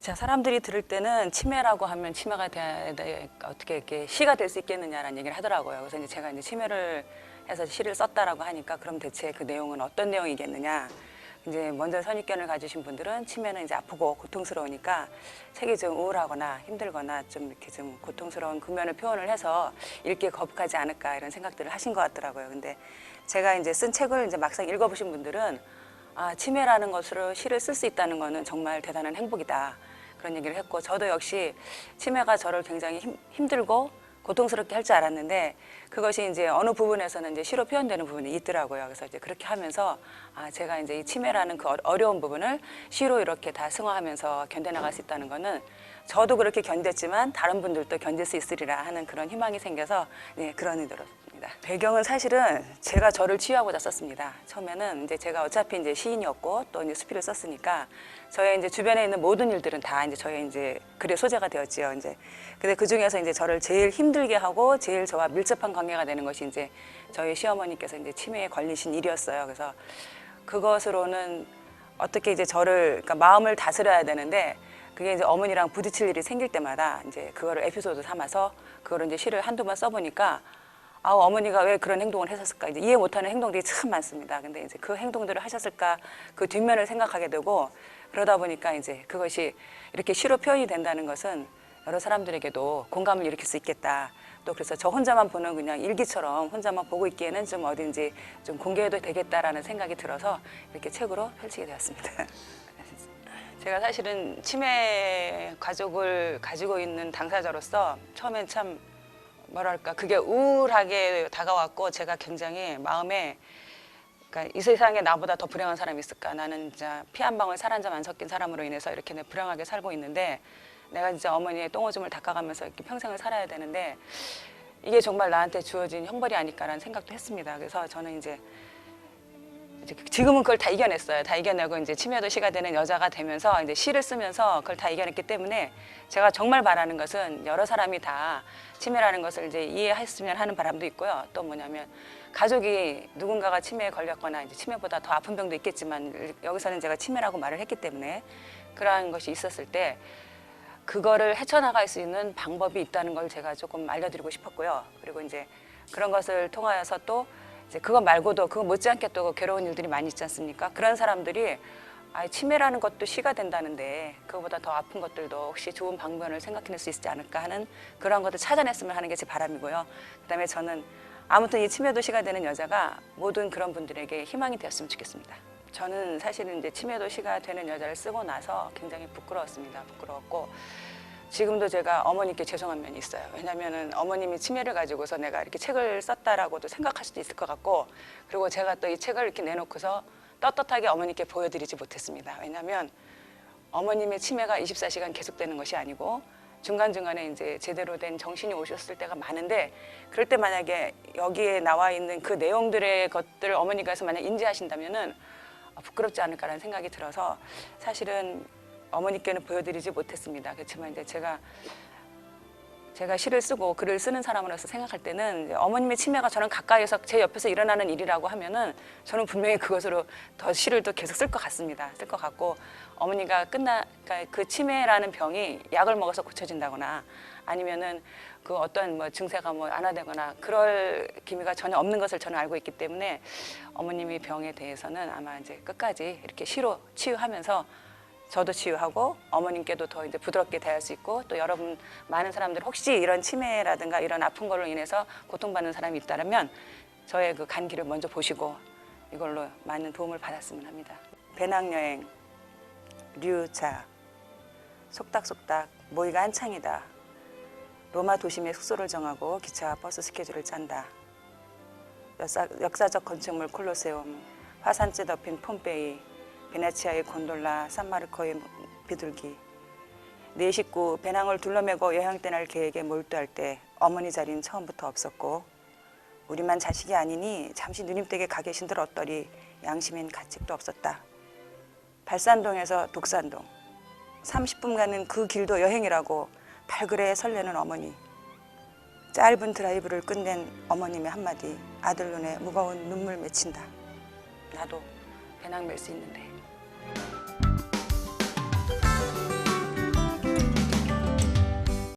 자, 사람들이 들을 때는 치매라고 하면 치매가 어떻게 이렇게 시가 될 수 있겠느냐라는 얘기를 하더라고요. 그래서 이제 제가 이제 치매를 해서 시를 썼다라고 하니까 그럼 대체 그 내용은 어떤 내용이겠느냐. 이제 먼저 선입견을 가지신 분들은 치매는 이제 아프고 고통스러우니까 책이 좀 우울하거나 힘들거나 좀 이렇게 좀 고통스러운 국면을 표현을 해서 읽기에 거북하지 않을까 이런 생각들을 하신 것 같더라고요. 근데 제가 이제 쓴 책을 이제 막상 읽어보신 분들은 아, 치매라는 것으로 시를 쓸 수 있다는 거는 정말 대단한 행복이다. 그런 얘기를 했고, 저도 역시 치매가 저를 굉장히 힘들고 고통스럽게 할 줄 알았는데 그것이 이제 어느 부분에서는 이제 시로 표현되는 부분이 있더라고요. 그래서 이제 그렇게 하면서 아, 제가 이제 이 치매라는 그 어려운 부분을 시로 이렇게 다 승화하면서 견뎌나갈 수 있다는 거는 저도 그렇게 견뎠지만 다른 분들도 견딜 수 있으리라 하는 그런 희망이 생겨서 네, 그런 의도로 썼습니다. 배경은 사실은 제가 저를 치유하고자 썼습니다. 처음에는 이제 제가 어차피 이제 시인이었고 또 이제 수필을 썼으니까 저의 이제 주변에 있는 모든 일들은 다 이제 저의 이제 글의 소재가 되었지요. 이제 근데 그 중에서 이제 저를 제일 힘들게 하고 제일 저와 밀접한 관계가 되는 것이 이제 저희 시어머니께서 이제 치매에 걸리신 일이었어요. 그래서 그것으로는 어떻게 이제 저를 그러니까 마음을 다스려야 되는데 그게 이제 어머니랑 부딪힐 일이 생길 때마다 이제 그거를 에피소드 삼아서 그거를 이제 시를 한두 번 써보니까 아, 어머니가 왜 그런 행동을 하셨을까 이제 이해 못하는 행동들이 참 많습니다. 근데 이제 그 행동들을 하셨을까 그 뒷면을 생각하게 되고 그러다 보니까 이제 그것이 이렇게 시로 표현이 된다는 것은 여러 사람들에게도 공감을 일으킬 수 있겠다. 또 그래서 저 혼자만 보는 그냥 일기처럼 혼자만 보고 있기에는 좀 어딘지 좀 공개해도 되겠다라는 생각이 들어서 이렇게 책으로 펼치게 되었습니다. 제가 사실은 치매 가족을 가지고 있는 당사자로서 처음엔 참 뭐랄까 그게 우울하게 다가왔고 제가 굉장히 마음에 그러니까 이 세상에 나보다 더 불행한 사람이 있을까 나는 진짜 피 한 방울 살 한 점 안 섞인 사람으로 인해서 이렇게 불행하게 살고 있는데 내가 진짜 어머니의 똥오줌을 닦아가면서 이렇게 평생을 살아야 되는데 이게 정말 나한테 주어진 형벌이 아닐까라는 생각도 했습니다. 그래서 저는 이제 지금은 그걸 다 이겨냈어요. 다 이겨내고 이제 치매도 시가 되는 여자가 되면서 이제 시를 쓰면서 그걸 다 이겨냈기 때문에 제가 정말 바라는 것은 여러 사람이 다 치매라는 것을 이제 이해했으면 하는 바람도 있고요. 또 뭐냐면 가족이 누군가가 치매에 걸렸거나 이제 치매보다 더 아픈 병도 있겠지만 여기서는 제가 치매라고 말을 했기 때문에 그러한 것이 있었을 때 그거를 헤쳐나갈 수 있는 방법이 있다는 걸 제가 조금 알려드리고 싶었고요. 그리고 이제 그런 것을 통하여서 또 이제 그거 말고도 그거 못지않게 또 괴로운 일들이 많이 있지 않습니까? 그런 사람들이 아, 치매라는 것도 시가 된다는데 그거보다 더 아픈 것들도 혹시 좋은 방면을 생각해낼 수 있지 않을까 하는 그런 것들 찾아냈으면 하는 게 제 바람이고요. 그다음에 저는 아무튼 이 치매도 시가 되는 여자가 모든 그런 분들에게 희망이 되었으면 좋겠습니다. 저는 사실은 이제 치매도 시가 되는 여자를 쓰고 나서 굉장히 부끄러웠습니다. 부끄러웠고 지금도 제가 어머니께 죄송한 면이 있어요. 왜냐하면 어머님이 치매를 가지고서 내가 이렇게 책을 썼다라고도 생각할 수도 있을 것 같고 그리고 제가 또 이 책을 이렇게 내놓고서 떳떳하게 어머니께 보여드리지 못했습니다. 왜냐하면 어머님의 치매가 24시간 계속되는 것이 아니고 중간중간에 이제 제대로 된 정신이 오셨을 때가 많은데 그럴 때 만약에 여기에 나와 있는 그 내용들의 것들을 어머니께서 만약 인지하신다면은 부끄럽지 않을까라는 생각이 들어서 사실은 어머니께는 보여드리지 못했습니다. 그렇지만 이제 제가 시를 쓰고 글을 쓰는 사람으로서 생각할 때는 이제 어머님의 치매가 저는 가까이에서 제 옆에서 일어나는 일이라고 하면은 저는 분명히 그것으로 더 시를 또 계속 쓸 것 같습니다. 쓸 것 같고 어머니가 그러니까 그 치매라는 병이 약을 먹어서 고쳐진다거나 아니면은 그 어떤 뭐 증세가 뭐 완화되거나 그럴 기미가 전혀 없는 것을 저는 알고 있기 때문에 어머님의 병에 대해서는 아마 이제 끝까지 이렇게 시로 치유하면서 저도 치유하고 어머님께도 더 이제 부드럽게 대할 수 있고 또 여러분 많은 사람들 혹시 이런 치매라든가 이런 아픈 걸로 인해서 고통받는 사람이 있다면 저의 그 간기를 먼저 보시고 이걸로 많은 도움을 받았으면 합니다. 배낭여행, 류차, 속닥속닥 모의가 한창이다. 로마 도심의 숙소를 정하고 기차와 버스 스케줄을 짠다. 역사적 건축물 콜로세움, 화산재 덮인 폼페이, 베네치아의 곤돌라, 산마르코의 비둘기. 네 식구 배낭을 둘러매고 여행 떠날 계획에 몰두할 때 어머니 자리는 처음부터 없었고 우리만 자식이 아니니 잠시 누님댁에 가 계신들 어떠리 양심엔 가책도 없었다. 발산동에서 독산동 30분 가는 그 길도 여행이라고 발그레 설레는 어머니. 짧은 드라이브를 끝낸 어머님의 한마디 아들 눈에 무거운 눈물 맺힌다. 나도 배낭 멜 수 있는데